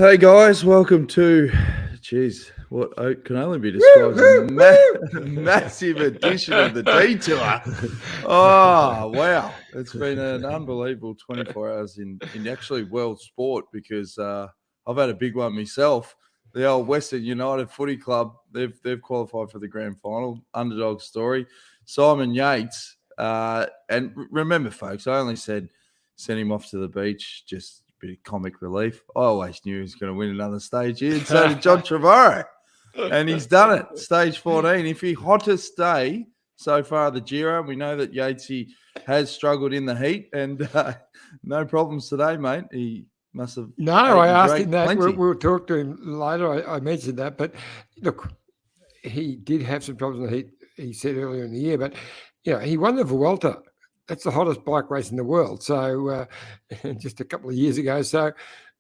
Hey guys, welcome to, what can only be described as a massive edition of the Detour. Oh, wow. It's been an unbelievable 24 hours in actually world sport because I've had a big one myself. The old Western United Footy Club, they've qualified for the grand final, underdog story. Simon Yates, and remember, folks, I only said send him off to the beach, just bit of comic relief. I always knew he was going to win another stage here, and so did John Trevorrow. And he's done it. Stage 14. If he hottest day so far of the Giro, we know that Yatesy has struggled in the heat, and no problems today, mate. He must have. No, I asked him that. We'll talk to him later. I mentioned that, but look, he did have some problems in the heat. He said earlier in the year, but he won the Vuelta. That's the hottest bike race in the world. So just a couple of years ago. So,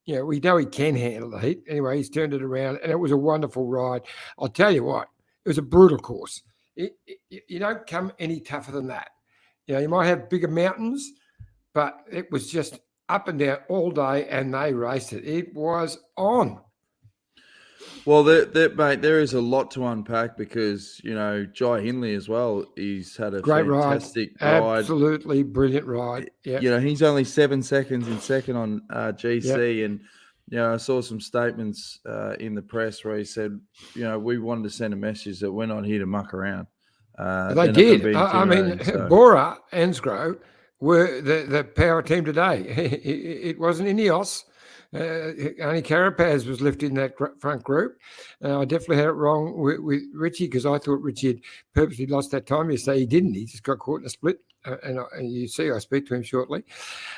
we know he can handle the heat. Anyway, he's turned it around, and it was a wonderful ride. I'll tell you what, it was a brutal course. You don't come any tougher than that. You might have bigger mountains, but it was just up and down all day, and they raced it. It was on. Well, mate, there is a lot to unpack because, Jai Hindley as well, he's had a great fantastic ride. Absolutely brilliant ride. Yeah. He's only 7 seconds in second on GC. Yep. And, I saw some statements in the press where he said, we wanted to send a message that we're not here to muck around. They did. Bora Ansgrow were the power team today. It wasn't Ineos. Only Carapaz was left in that front group. I definitely had it wrong with Richie because I thought Richie had purposely lost that time. You say he didn't. He just got caught in a split. And you see, I speak to him shortly.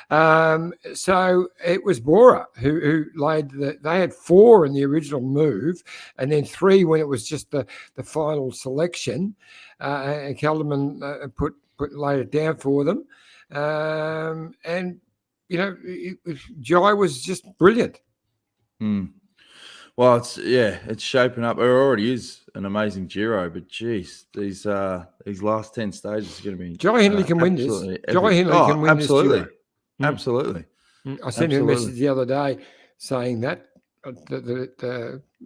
So it was Bora who laid they had 4 in the original move and then 3 when it was just the final selection. And Kelderman laid it down for them. And Jai was just brilliant. Well, it's shaping up. It already is an amazing Giro, but geez, these last 10 stages are going to be. Jai Hindley can win this. Jai Hindley can win absolutely. This Giro. Absolutely. I sent him a message the other day saying that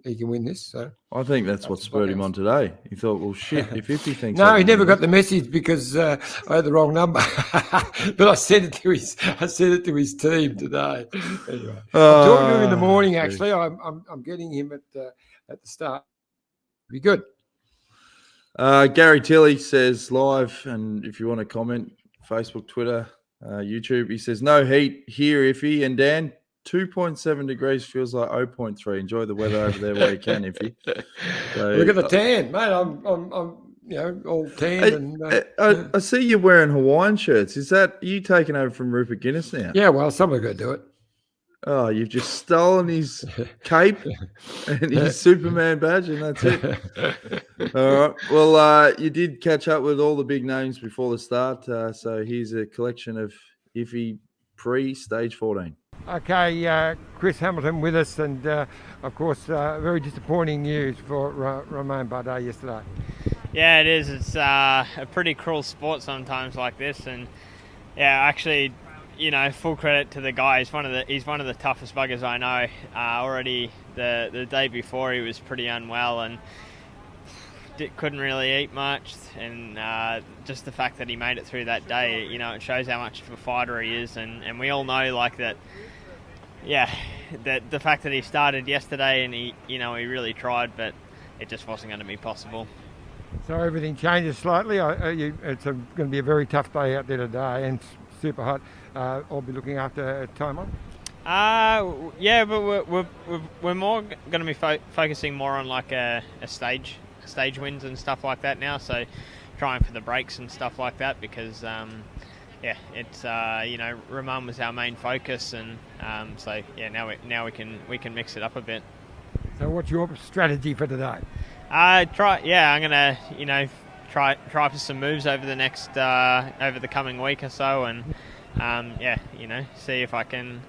he can win this. So I think that's what spurred him on today. He thought, well, shit, if Iffy thinks... No, he never got the message because I had the wrong number. But I sent it to his team today. Anyway, I'm talking to him in the morning. Actually, I'm getting him at the start. Be good. Gary Tilley says live, and if you want to comment, Facebook, Twitter, YouTube, he says no heat here, Iffy, and Dan. 2.7 degrees feels like 0.3. Enjoy the weather over there where you can, Iffy. So, look at the tan, mate. I'm all tan. I see you wearing Hawaiian shirts. Are you taking over from Rupert Guinness now? Yeah, well, someone's got to do it. Oh, you've just stolen his cape and his Superman badge, and that's it. All right. Well, you did catch up with all the big names before the start. So here's a collection of Iffy pre-stage 14. Okay, Chris Hamilton with us, and of course, very disappointing news for Romain Bardet yesterday. Yeah, it is. It's a pretty cruel sport sometimes like this, and actually, full credit to the guy. He's one of the toughest buggers I know. Already the day before, he was pretty unwell and couldn't really eat much, and just the fact that he made it through that day, it shows how much of a fighter he is, and we all know like that. Yeah, that the fact that he started yesterday and he really tried, but it just wasn't going to be possible. So everything changes slightly. It's going to be a very tough day out there today, and super hot. I'll be looking after time on. But we're more going to be focusing more on like a stage wins and stuff like that now. So trying for the breaks and stuff like that because it's Romain was our main focus, and now we can mix it up a bit. So what's your strategy for today? I'm gonna try for some moves over the next over the coming week or so, and see if I can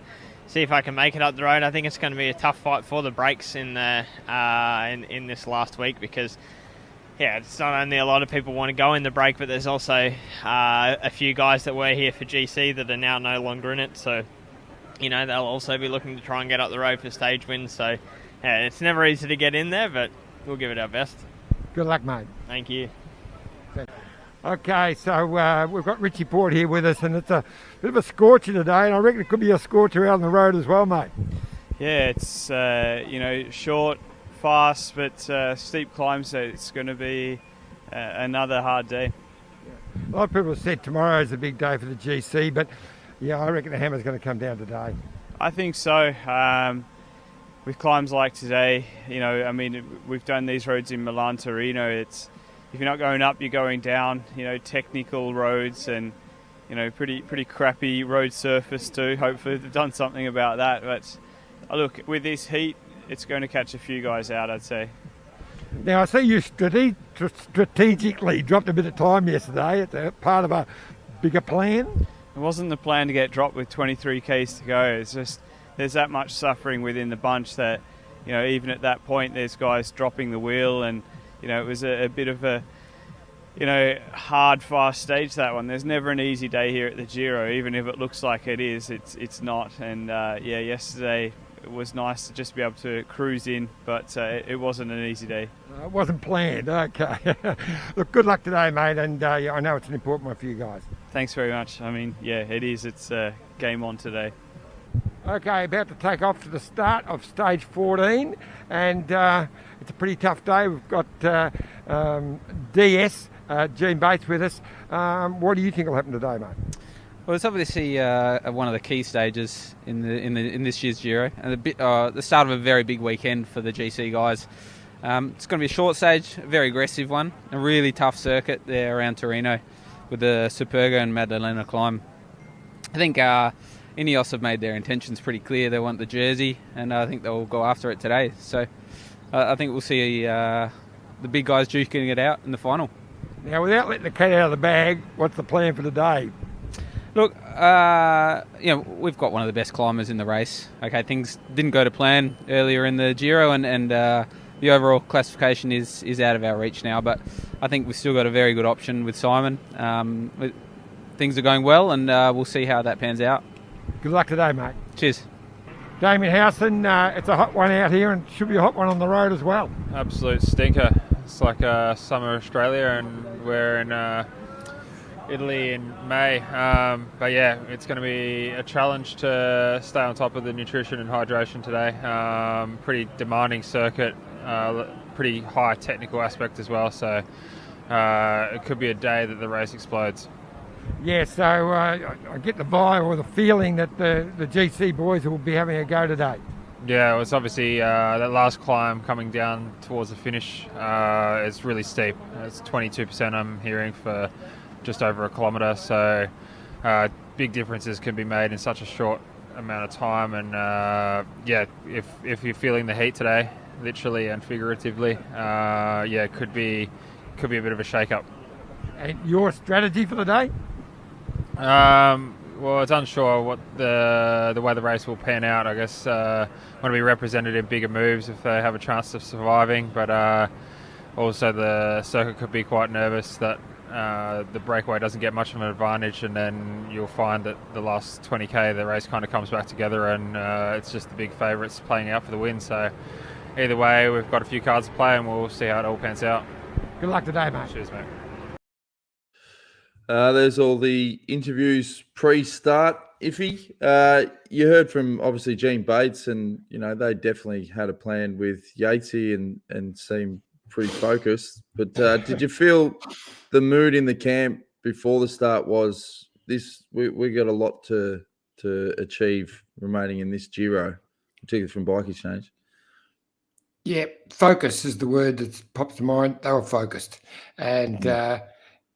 make it up the road. I think it's going to be a tough fight for the breaks in this last week because it's not only a lot of people want to go in the break, but there's also a few guys that were here for GC that are now no longer in it. So they'll also be looking to try and get up the road for stage wins. So, yeah, it's never easy to get in there, but we'll give it our best. Good luck, mate. Thank you. Okay, so we've got Richie Port here with us, and it's a bit of a scorcher today, and I reckon it could be a scorcher out on the road as well, mate. Yeah, it's short, fast, but steep climb, so it's going to be another hard day. A lot of people have said tomorrow's a big day for the GC, but yeah, I reckon the hammer's going to come down today. I think so. With climbs like today, we've done these roads in Milan, Torino. It's if you're not going up, you're going down. Technical roads and pretty crappy road surface too. Hopefully they've done something about that. But look, with this heat, it's going to catch a few guys out, I'd say. Now I see you strategically dropped a bit of time yesterday. It's a part of a bigger plan. It wasn't the plan to get dropped with 23 Ks to go. It's just there's that much suffering within the bunch that even at that point there's guys dropping the wheel, and it was a bit of a hard, fast stage, that one. There's never an easy day here at the Giro, even if it looks like it is. It's not. And yesterday it was nice to just be able to cruise in, but it wasn't an easy day. It wasn't planned. Okay. Look, good luck today, mate. And I know it's an important one for you guys. Thanks very much. It is. It's game on today. Okay, about to take off to the start of stage 14, and it's a pretty tough day. We've got DS, Gene Bates, with us. What do you think will happen today, mate? Well, it's obviously one of the key stages in this year's Giro, and the start of a very big weekend for the GC guys. It's going to be a short stage, a very aggressive one, a really tough circuit there around Torino with the Superga and Maddalena climb. I think Ineos have made their intentions pretty clear. They want the jersey, and I think they'll go after it today. So I think we'll see the big guys duking it out in the final. Now, without letting the cat out of the bag, what's the plan for the day? Look, we've got one of the best climbers in the race. Okay, things didn't go to plan earlier in the Giro, and the overall classification is out of our reach now. But I think we've still got a very good option with Simon. Things are going well, and we'll see how that pans out. Good luck today, mate. Cheers. Damien Howson, it's a hot one out here, and should be a hot one on the road as well. Absolute stinker. It's like summer Australia, and we're in Italy in May. But yeah, it's going to be a challenge to stay on top of the nutrition and hydration today. Pretty demanding circuit, pretty high technical aspect as well. So it could be a day that the race explodes. Yeah, so I get the vibe or the feeling that the GC boys will be having a go today. Yeah, well, it's obviously that last climb coming down towards the finish is really steep. It's 22% I'm hearing for just over a kilometre. So big differeces can be made in such a short amount of time. And if you're feeling the heat today, literally and figuratively, it could be a bit of a shake-up. And your strategy for the day? Well, it's unsure what the way the race will pan out. I guess want to be represented in bigger moves if they have a chance of surviving, but also the circuit could be quite nervous that the breakaway doesn't get much of an advantage, and then you'll find that the last 20k the race kind of comes back together, and it's just the big favourites playing out for the win. So either way, we've got a few cards to play, and we'll see how it all pans out. Good luck today, mate. Cheers, mate. There's all the interviews pre-start. Iffy, you heard from obviously Gene Bates, and they definitely had a plan with Yatesy and seemed pretty focused. But did you feel the mood in the camp before the start was this? We got a lot to achieve remaining in this Giro, particularly from Bike Exchange. Yeah, focus is the word that pops to mind. They were focused, and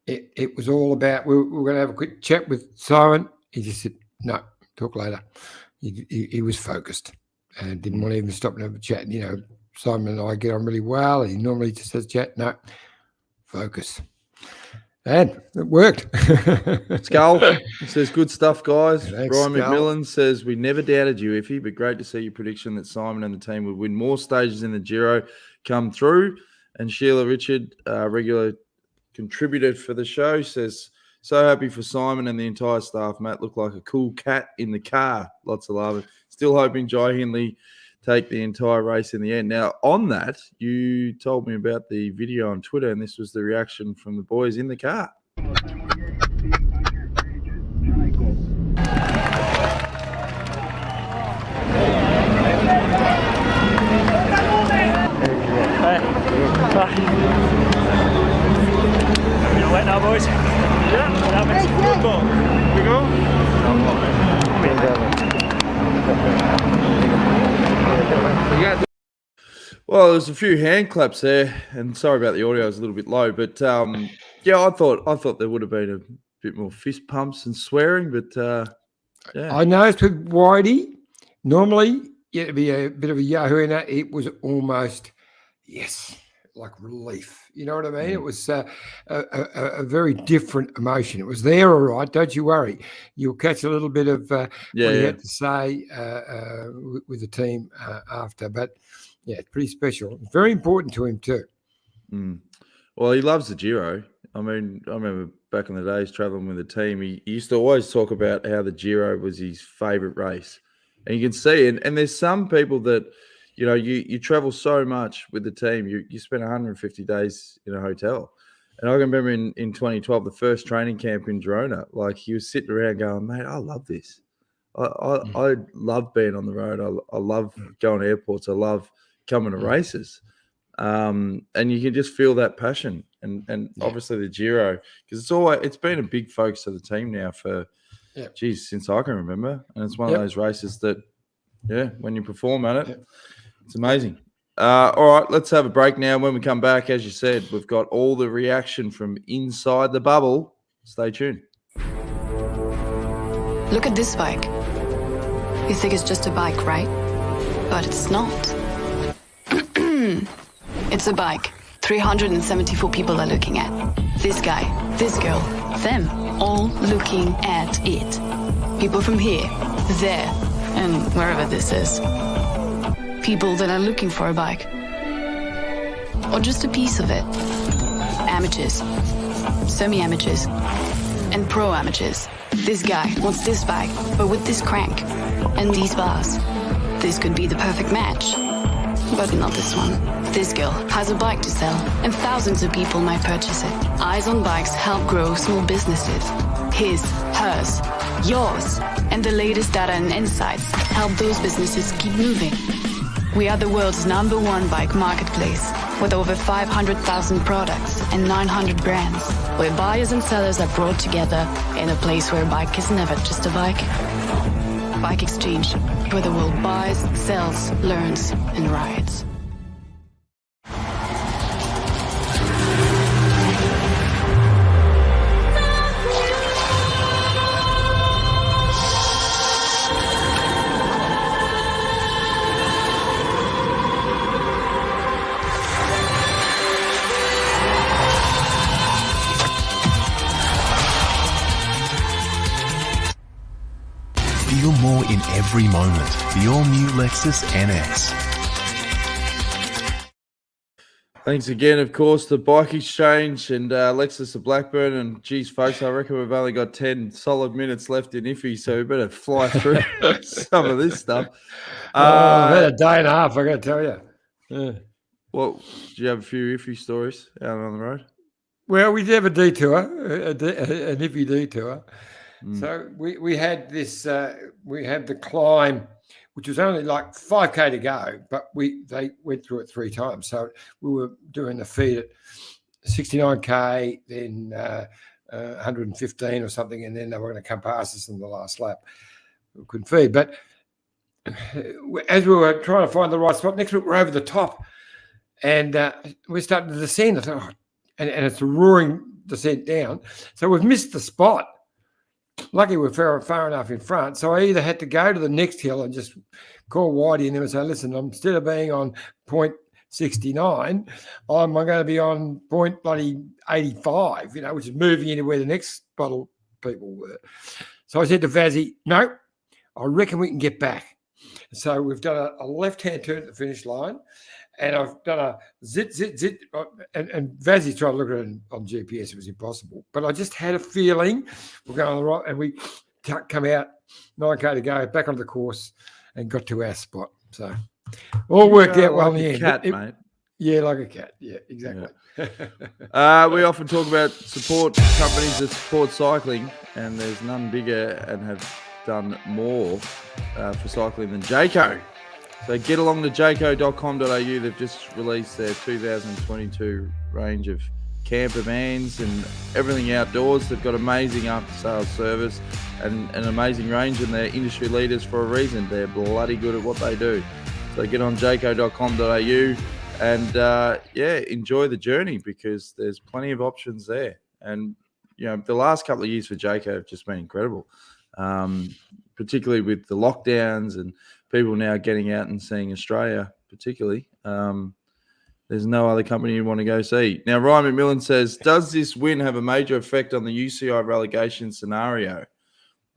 it was all about. We were going to have a quick chat with Simon. He just said, "No, talk later." He was focused and didn't want to even stop and have a chat. Simon and I get on really well. He normally just says chat. No, focus. And it worked. Skull says, good stuff, guys. Thanks, Brian Skull. McMillan says, we never doubted you, Iffy, but great to see your prediction that Simon and the team would win more stages in the Giro come through. And Sheila Richard, regular contributor for the show, says, So happy for Simon and the entire staff. Matt looked like a cool cat in the car. Lots of love. Still hoping Jai Hindley take the entire race in the end. Now, on that, you told me about the video on Twitter, and this was the reaction from the boys in the car. Wet now, boys. Yeah, that makes football. We go. Well, there's a few hand claps there, and sorry about the audio; it was a little bit low. But yeah, I thought there would have been a bit more fist pumps and swearing. But yeah, I noticed with Whitey, normally it'd be a bit of a yahoo in that. It was almost like relief. You know what I mean? It was a very different emotion. It was there, all right. Don't you worry. You'll catch a little bit of what he had to say with the team after. But yeah, it's pretty special. It's very important to him too. Well, he loves the Giro. I mean, I remember back in the days traveling with the team, he used to always talk about how the Giro was his favourite race. And you can see, and there's some people that, you know, you travel so much with the team. You spend 150 days in a hotel. And I remember in 2012, the first training camp in Girona, like he was sitting around going, mate, I love this. I love being on the road. I love going to airports. I love coming to races. And you can just feel that passion. And obviously the Giro, because it's been a big focus of the team now for, since I can remember. And it's one of those races that, when you perform at it, it's amazing. All right, let's have a break now. When we come back, as you said, we've got all the reaction from inside the bubble. Stay tuned. Look at this bike. You think it's just a bike, right? But it's not. It's a bike. 374 people are looking at. This guy, this girl, them, all looking at it. People from here, there, and wherever this is. People that are looking for a bike. Or just a piece of it. Amateurs, semi-amateurs, and pro-amateurs. This guy wants this bike, but with this crank and these bars. This could be the perfect match, but not this one. This girl has a bike to sell, and thousands of people might purchase it. Eyes on Bikes help grow small businesses. His, hers, yours, and the latest data and insights help those businesses keep moving. We are the world's #1 bike marketplace, with over 500,000 products and 900 brands, where buyers and sellers are brought together in a place where a bike is never just a bike. Bike Exchange, where the world buys, sells, learns, and rides. Feel more in every moment. The all-new Lexus NX. Thanks again, of course, to Bike Exchange and Lexus of Blackburn. And geez, folks, I reckon we've only got 10 solid minutes left in Iffy, so we better fly through some of this stuff. I've had a day and a half, I got to tell you. Yeah. Well, do you have a few Iffy stories out on the road? Well, we did have a detour, an Iffy detour. So we had this, we had the climb, which was only like 5K to go, but they went through it 3 times. So we were doing the feed at 69K, then 115 or something, and then they were going to come past us in the last lap. We couldn't feed. But as we were trying to find the right spot, next week we're over the top, and we're starting to descend. I thought, and it's a roaring descent down. So we've missed the spot. Lucky we're far enough in front, so I either had to go to the next hill and just call Whitey and then say, listen, instead of being on point 69, I'm going to be on point bloody 85, which is moving into where the next bottle people were. So I said to Vazzy, no, I reckon we can get back. So we've done a left-hand turn at the finish line, and I've done a zit, and Vazzy tried to look at it on GPS. It was impossible. But I just had a feeling we're going on the right, and we come out 9K to go, back onto the course, and got to our spot. So all worked out well in the end. Cat, mate. Yeah, like a cat. Yeah, exactly. Yeah. We often talk about support companies that support cycling, and there's none bigger and have done more for cycling than Jayco. So get along to jayco.com.au. They've just released their 2022 range of camper vans and everything outdoors. They've got amazing after-sales service and an amazing range, and they're industry leaders for a reason. They're bloody good at what they do. So get on jayco.com.au and enjoy the journey, because there's plenty of options there. And the last couple of years for Jayco have just been incredible, particularly with the lockdowns and people now getting out and seeing Australia, particularly. There's no other company you want to go see. Now, Ryan McMillan says, does this win have a major effect on the UCI relegation scenario?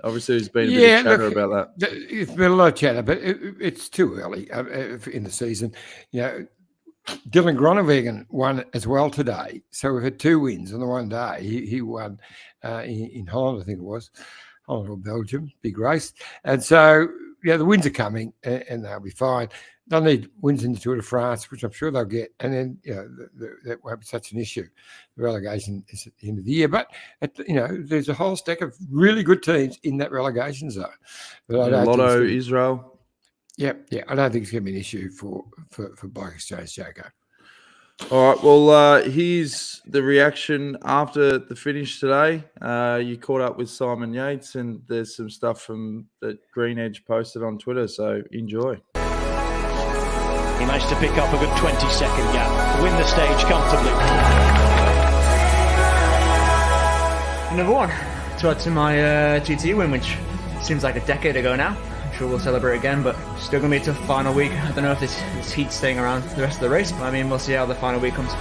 Obviously, there's been a bit of chatter about that. It's been a lot of chatter, but it's too early in the season. Dylan Groenewegen won as well today. So we've had 2 wins on the one day. He won in Holland, I think it was. Holland or Belgium, big race. And so, the wins are coming, and they'll be fine. They'll need wins in the Tour de France, which I'm sure they'll get. And then, that won't be such an issue. The relegation is at the end of the year. But, there's a whole stack of really good teams in that relegation zone. But Lotto, Israel. Yeah. I don't think it's going to be an issue for Bike Exchange, Jayco. All right, well, here's the reaction after the finish today. You caught up with Simon Yates, and there's some stuff from that Green Edge posted on Twitter, so enjoy. He managed to pick up a good 20-second gap, win the stage comfortably. Number 1. To my GT win, which seems like a decade ago now. I'm sure we'll celebrate again, but still going to be a tough final week. I don't know if this heat's staying around the rest of the race, but we'll see how the final week comes.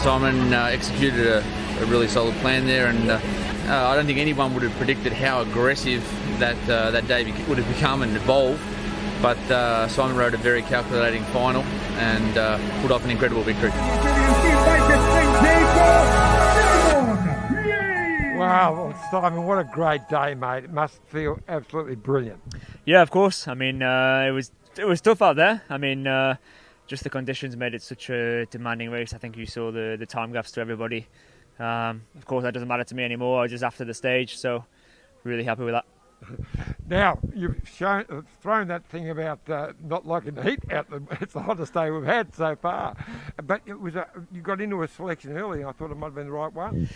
Simon executed a really solid plan there, and I don't think anyone would have predicted how aggressive that day would have become and evolved. But Simon rode a very calculating final and put off an incredible victory. Wow, Simon, what a great day, mate. It must feel absolutely brilliant. Yeah, of course. It was tough out there. Just the conditions made it such a demanding race. I think you saw the time gaps to everybody. Of course, that doesn't matter to me anymore. I was just after the stage, so really happy with that. Now, you've thrown that thing about not liking the heat out. It's the hottest day we've had so far. But you got into a selection early, and I thought it might have been the right one.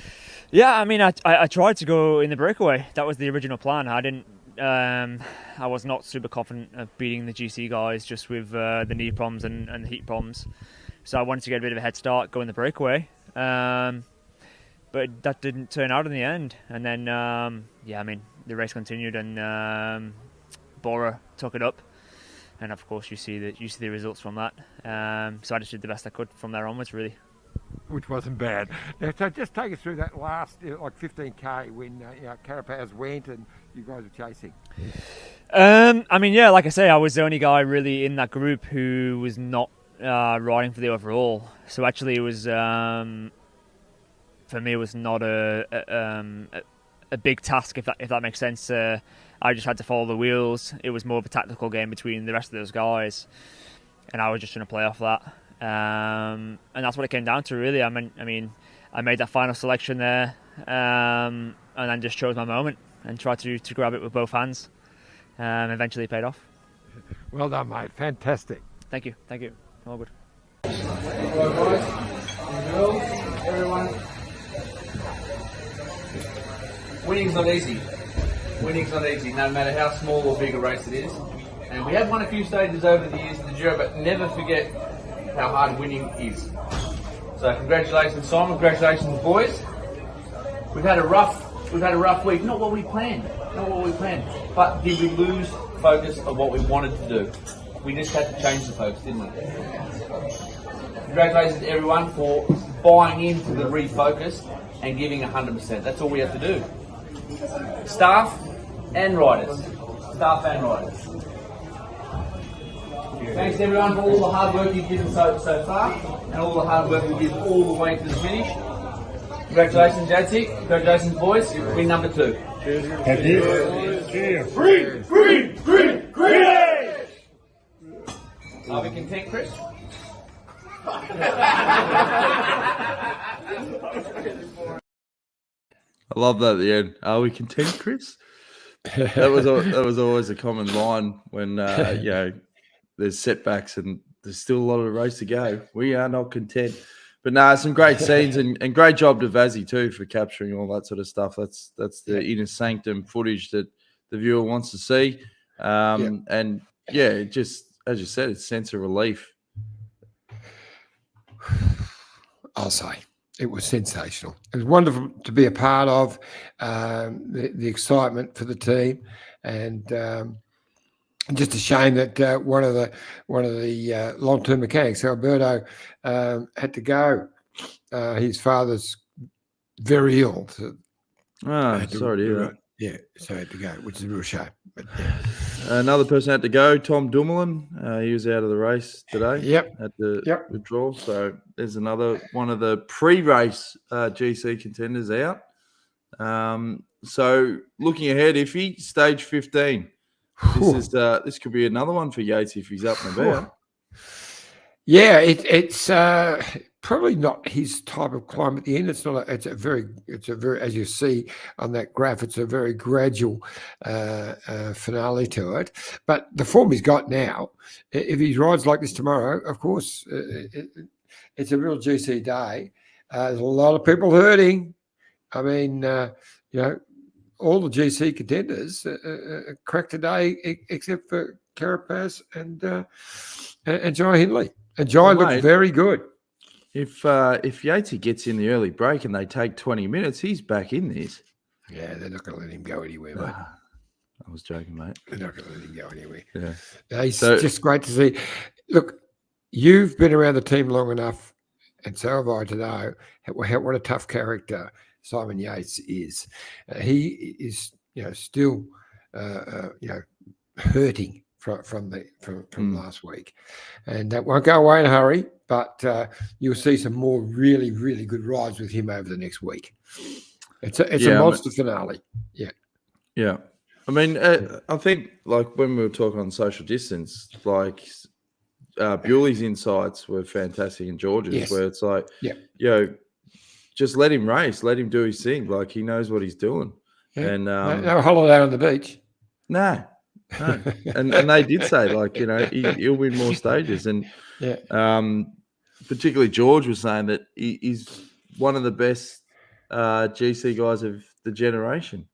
Yeah, I tried to go in the breakaway. That was the original plan. I didn't. I was not super confident of beating the GC guys just with the knee problems and the heat problems. So I wanted to get a bit of a head start, go in the breakaway. But that didn't turn out in the end. And then, the race continued, and Bora took it up. And of course, you see the results from that. So I just did the best I could from there onwards, really. Which wasn't bad. Now, so just take us through that last 15k when Carapaz went and you guys were chasing. Like I say, I was the only guy really in that group who was not riding for the overall. So actually, it was for me, it was not a big task, if that makes sense. I just had to follow the wheels. It was more of a tactical game between the rest of those guys, and I was just trying to play off that. And that's what it came down to, really. I made that final selection there, and then just chose my moment and tried to grab it with both hands. Eventually, it paid off. Well done, mate. Fantastic. Thank you. All good. Hello, guys. Everyone. Winning's not easy. No matter how small or big a race it is. And we have won a few stages over the years in the Giro, but never forget how hard winning is. So congratulations, Simon. Congratulations, boys. We've had a rough week. Not what we planned. But did we lose focus of what we wanted to do? We just had to change the focus, didn't we? Congratulations, everyone, for buying into the refocus and giving 100%. That's all we have to do. Staff and riders. Thanks everyone for all the hard work you've given so far, and all the hard work we'll give all the way to the finish. Congratulations, Jadzi. Congratulations, boys. Win number 2. Thank you. Cheers. Green! Are we content, Chris? I love that at the end. Are we content, Chris? That was always a common line when there's setbacks and there's still a lot of race to go. We are not content. But some great scenes and great job to Vazzy too for capturing all that sort of stuff. That's the inner sanctum footage that the viewer wants to see. And just as you said, it's a sense of relief. I'll say it was sensational. It was wonderful to be a part of, the excitement for the team, and just a shame that one of the long-term mechanics, Alberto, had to go. His father's very ill. Sorry to hear that. Yeah, so he had to go, which is a real shame. But, another person had to go, Tom Dumoulin. He was out of the race today. Had to withdraw. So there's another one of the pre-race GC contenders out. So looking ahead, Iffy, stage 15. This could be another one for Yates if he's up and about. Yeah, it's probably not his type of climb at the end. It's a very, as you see on that graph, it's a very gradual finale to it. But the form he's got now, if he rides like this tomorrow, of course, it's a real GC day. There's a lot of people hurting. I mean, all the GC contenders cracked today, except for Carapaz and Jai Hindley. And Jai looked very good. If Yatesy gets in the early break and they take 20 minutes, he's back in this. Yeah, they're not going to let him go anywhere, mate. I was joking, mate. They're not going to let him go anywhere. Yeah. It's just great to see. Look, you've been around the team long enough, and so have I, to know what a tough character Simon Yates is. He is, still, hurting from last week, and that won't go away in a hurry. But you'll see some more really, really good rides with him over the next week. It's a monster finale. Yeah. I mean, I think like when we were talking on social distance, like Bewley's insights were fantastic, and George's, where it's like, just let him race, let him do his thing. Like he knows what he's doing. Yeah. And no holiday on the beach. No. and they did say, like, he'll win more stages. And particularly George was saying that he's one of the best GC guys of the generation.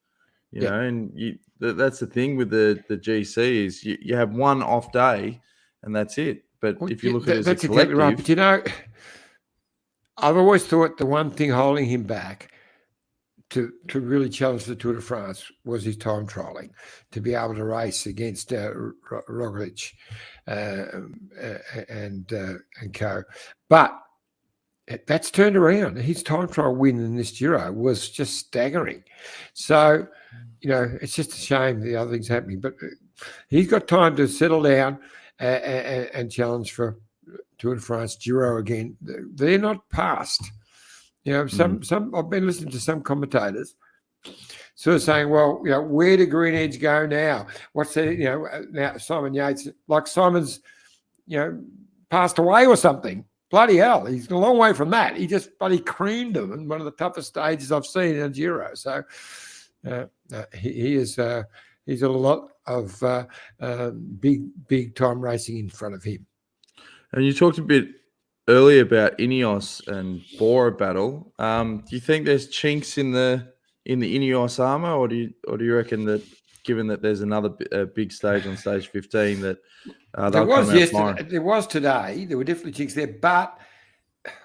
You know, and that's the thing with the GC is you have one off day and that's it. But if you look at it as a collective, exactly right. But I've always thought the one thing holding him back to really challenge the Tour de France was his time trialing, to be able to race against Roglic and co. But that's turned around. His time trial win in this Giro was just staggering. So, it's just a shame the other thing's happening. But he's got time to settle down and challenge for Tour de France Giro again. They're not past. Some I've been listening to some commentators sort of saying, well, where do Green Edge go now? What's that? Now Simon Yates, like Simon's, passed away or something. Bloody hell, he's a long way from that. He just bloody creamed him in one of the toughest stages I've seen in a Giro. So he is. He's a lot of big time racing in front of him. And you talked a bit earlier about Ineos and Bora battle. Do you think there's chinks in the Ineos armor, or do you reckon that, given that there's another big stage on stage 15, that there was yesterday, there was today, there were definitely chinks there, but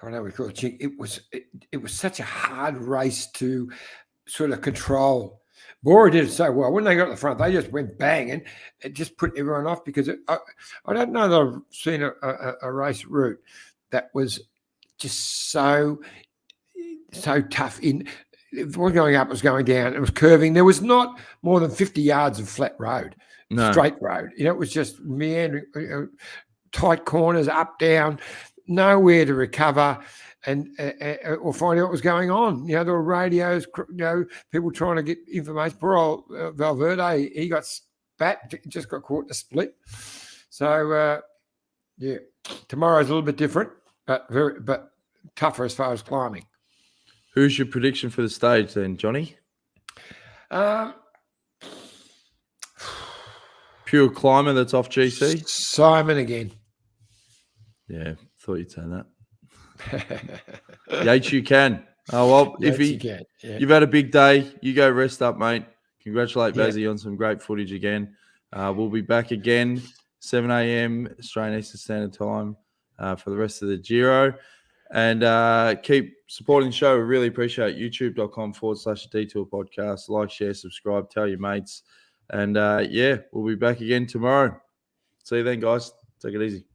I know we call it chink. It was such a hard race to sort of control. Bora did it so well. When they got to the front, they just went bang, and it just put everyone off, because I don't know that I've seen a race route that was just so tough. It was going up, it was going down, it was curving. There was not more than 50 yards of flat road, straight road. It was just meandering. tight corners, up, down, nowhere to recover and or find out what was going on. There were radios, people trying to get information. Poor old Valverde, he got spat, just got caught in a split. So, tomorrow's a little bit different, but tougher as far as climbing. Who's your prediction for the stage then, Johnny? Pure climber that's off GC? Simon again. Yeah, thought you'd say that. Yates, you can. Oh, well, Iffy, you've had a big day. You go rest up, mate. Congratulate Bazzy on some great footage again. We'll be back again, 7 a.m. Australian Eastern Standard Time for the rest of the Giro. And keep supporting the show. We really appreciate it. YouTube.com/Detour Podcast. Like, share, subscribe, tell your mates. And we'll be back again tomorrow. See you then, guys. Take it easy.